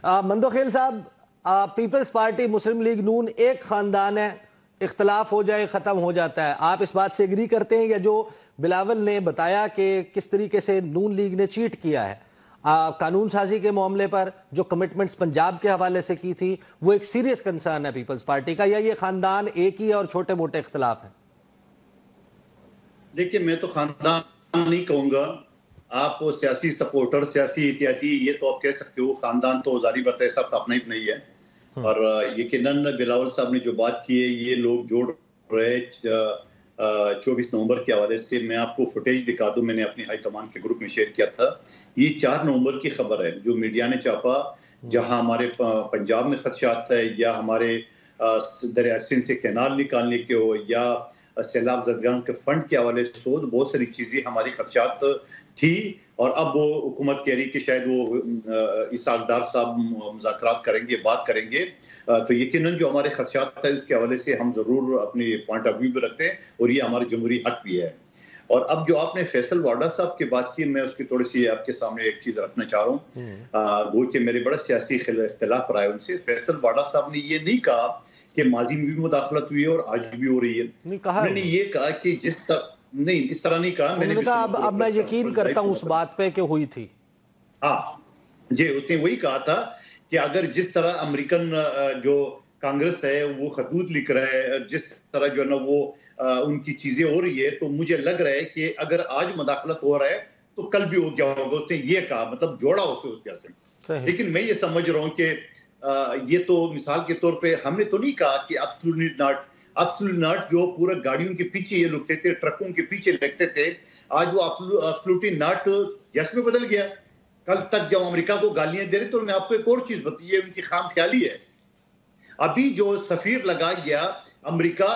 مندوخیل صاحب، Peoples party مسلم league نون ایک خاندان ہے، اختلاف ہو جائے ختم ہو جاتا ہے، آپ اس بات سے ایگری کرتے ہیں؟ یا جو بلاول نے بتایا کہ کس طریقے سے نون لیگ نے چیٹ کیا ہے قانون سازی کے معاملے پر، جو کمٹمنٹس پنجاب کے حوالے سے کی تھی، وہ ایک سیریس کنسرن ہے پیپلز پارٹی کا، یا یہ خاندان ایک ہی ہے اور چھوٹے موٹے اختلاف ہیں؟ دیکھیں، میں تو خاندان نہیں کہوں گا، آپ سیاسی سپورٹر، سیاسی احتیاطی یہ تو آپ کہہ سکتے ہو، خاندان تو ظاہری بات ہے سب کا اپنا ہی نہیں ہے۔ اور یقیناً بلاول صاحب نے جو بات کی ہے، یہ لوگ جوڑ رہے 24 نومبر کے حوالے سے، میں آپ کو فوٹیج دکھا دوں، میں نے اپنی ہائی کمان کے گروپ میں شیئر کیا تھا، یہ 4 نومبر کی خبر ہے جو میڈیا نے چھاپا، جہاں ہمارے پنجاب میں خدشات ہے، یا ہمارے دریائے سندھ سے کینال نکالنے کے ہو، یا سیلاب زدگان کے فنڈ کے حوالے سے ہو، بہت ساری چیزیں ہماری خدشات تھی، اور اب وہ حکومت کہہ رہی کہ شاید وہ اسحاق ڈار صاحب مذاکرات کریں گے، بات کریں گے، تو یقیناً جو ہمارے خدشات ہیں اس کے حوالے سے ہم ضرور اپنی پوائنٹ آف ویو بھی رکھتے ہیں، اور یہ ہمارے جمہوری حق بھی ہے۔ اور اب جو آپ نے فیصل واڈا صاحب کی بات کی، میں اس کی تھوڑی سی آپ کے سامنے ایک چیز رکھنا چاہ رہا ہوں، وہ کہ میرے بڑا سیاسی اختلاف رہا ہے ان سے۔ فیصل واڈا صاحب نے یہ نہیں کہا کہ ماضی میں بھی مداخلت ہوئی ہے اور آج بھی ہو رہی ہے، انہوں نے یہ کہا کہ جس طرح نہیں، اس طرح نہیں کہا، میں نے کہا اب میں یقین کرتا ہوں اس بات پہ کہ ہوئی تھی۔ ہاں جی، اس نے وہی کہا تھا کہ اگر جس طرح امریکن جو کانگریس ہے وہ خطوط لکھ رہا ہے، جس طرح جو ہے نا وہ ان کی چیزیں ہو رہی ہے، تو مجھے لگ رہا ہے کہ اگر آج مداخلت ہو رہا ہے تو کل بھی ہو گیا ہوگا، اس نے یہ کہا، مطلب جوڑا اس کے سے۔ لیکن میں یہ سمجھ رہا ہوں کہ یہ تو مثال کے طور پہ ہم نے تو نہیں کہا کہ absolutely not جو پورا گاڑیوں کے پیچھے یہ لگتے تھے، ٹرکوں کے پیچھے لگتے تھے، آج وہ absolutely not یس میں بدل گیا۔ کل تک جب امریکہ کو گالیاں دے رہے تو میں آپ کو ایک اور چیز بتائیے، ان کی خام خیالی ہے۔ ابھی جو سفیر لگا گیا امریکہ،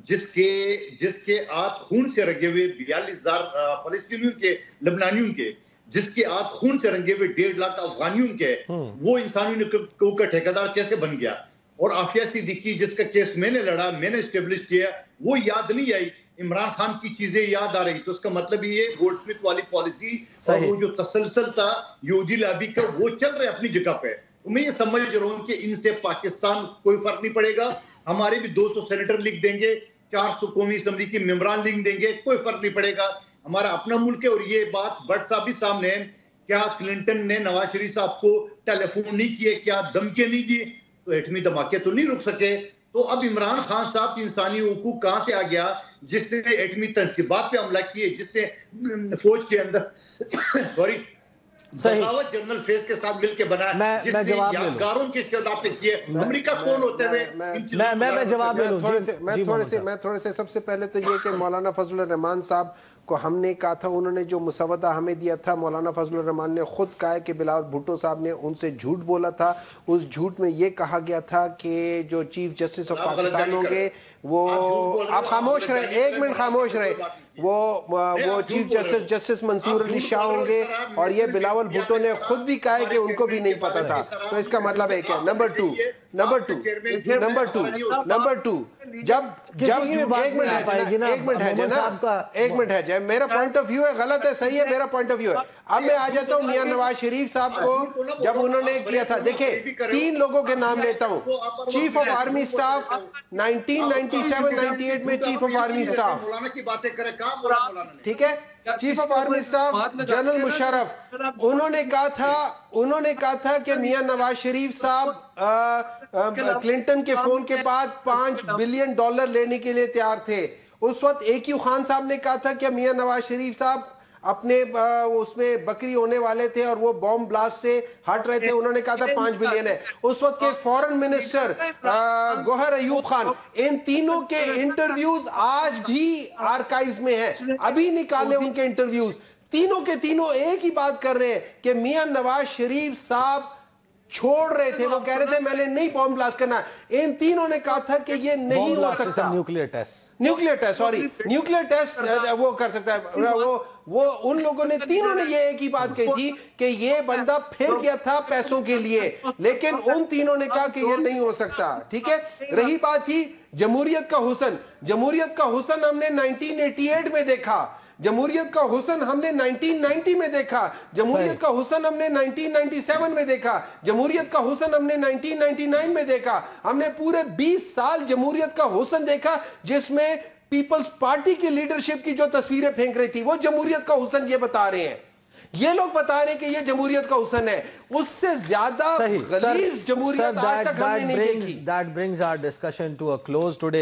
جس کے ہاتھ خون سے رنگے ہوئے 42,000 فلسطینیوں کے، لبنانیوں کے، جس کے ہاتھ خون سے رنگے ہوئے 1.5 لاکھ افغانیوں کے، وہ انسانی حقوق کا ٹھیکیدار کیسے بن گیا؟ اور عافیہ صدیقی جس کا کیس میں نے لڑا، میں نے اسٹیبلش کیا، وہ یاد نہیں آئی، عمران خان کی چیزیں یاد آ رہی، تو اس کا مطلب یہ گولڈ سمتھ والی پالیسی اور وہ جو تسلسل تھا یہودی لابی کا، وہ چل رہے اپنی جگہ پہ۔ میں یہ سمجھ رہا ہوں کہ ان سے پاکستان کوئی فرق نہیں پڑے گا، ہمارے بھی 200 سینیٹر لکھ دیں گے، 400 قومی اسمبلی کے ممبران لکھ دیں گے، کوئی فرق نہیں پڑے گا، ہمارا اپنا ملک ہے۔ اور یہ بات بٹ صاحب بھی سامنے ہے، کیا کلنٹن نے نواز شریف صاحب کو ٹیلی فون نہیں کیے، کیا دھمکیاں نہیں دی؟ تو ایٹمی دھماکے تو نہیں رک سکے۔ تو اب عمران خان صاحب کی انسانی حقوق کہاں سے آ گیا، جس نے ایٹمی تنصیبات پہ حملہ کیے، جس نے فوج کے اندر بغاوت جنرل فیس کے ساتھ مل کے بنایا، جس نے یادگاروں کے استعداد پہ کیے، امریکہ کون ہوتے ہوئے؟ میں جواب لے لوں۔ میں تھوڑے سے سب سے پہلے تو یہ کہ مولانا فضل الرحمان صاحب کو ہم نے کہا تھا، انہوں نے جو مسودہ ہمیں دیا تھا، مولانا فضل الرحمان نے خود کہا ہے کہ بلاول بھٹو صاحب نے ان سے جھوٹ بولا تھا۔ اس جھوٹ میں یہ کہا گیا تھا کہ جو چیف جسٹس آف پاکستان ہوں گے وہ، آپ خاموش رہے، 1 منٹ خاموش رہے، وہ چیف جسٹس منصور علی شاہ ہوں گے، اور یہ بلاول بھٹو نے خود بھی کہا ہے کہ ان کو بھی نہیں پتا تھا۔ تو اس کا مطلب ایک ہے۔ نمبر ٹو جب ایک منٹ ہے، جب میرا پوائنٹ آف ویو ہے، غلط ہے صحیح ہے، میرا پوائنٹ آف ویو ہے۔ اب میں آ جاتا ہوں میاں نواز شریف صاحب کو، جب انہوں نے کیا تھا، دیکھیں 3 لوگوں کے نام لیتا ہوں، چیف آف آرمی سٹاف 1997-98 میں چیف آف آرمی سٹاف، ٹھیک ہے، chief of army staff general Musharraf, انہوں نے کہا تھا کہ میاں نواز شریف صاحب کلنٹن کے فون کے بعد $5 بلین لینے کے لیے تیار تھے۔ اس وقت AQ خان صاحب نے کہا تھا کہ میاں نواز شریف صاحب اپنے اس میں بکری ہونے والے تھے اور وہ بوم بلاسٹ سے ہٹ رہے تھے، انہوں نے کہا تھا 5 بلین ہے۔ اس وقت کے فورن منسٹر گوہر ایوب خان، ان تینوں کے انٹرویوز آج بھی آرکائیوز میں ہیں، ابھی نکالے ان کے انٹرویوز، تینوں کے تینوں ایک ہی بات کر رہے ہیں کہ میاں نواز شریف صاحب چھوڑ رہے تھے، وہ کہہ رہے تھے میں نے نہیں بوم بلاسٹ کرنا۔ ان تینوں نے کہا تھا کہ یہ نہیں ہو سکتا، نیوکلیئر ٹیسٹ وہ کر سکتا ہے، وہ ان لوگوں نے، تینوں نے یہ ایک ہی بات کہی تھی کہ یہ بندہ پھر گیا تھا پیسوں کے لیے، لیکن ان تینوں نے کہا کہ یہ نہیں ہو سکتا، ٹھیک ہے۔ رہی بات ہی جمہوریت کا حسن ہم نے 1988 میں دیکھا، جمہوریت کا حسن ہم نے 1990 میں دیکھا, جمہوریت کا حسن ہم نے 1997 میں دیکھا, جمہوریت کا حسن ہم نے 1999 میں دیکھا. ہم نے پورے 20 سال جمہوریت کا حسن دیکھا جس میں پیپلز پارٹی کی لیڈرشپ کی جو تصویریں پھینک رہی تھی وہ جمہوریت کا حسن یہ بتا رہے ہیں. یہ لوگ بتا رہے ہیں کہ یہ جمہوریت کا حسن ہے. اس سے زیادہ غلیظ جمہوریت آج تک ہم نے نہیں دیکھی. That brings our discussion to a close today.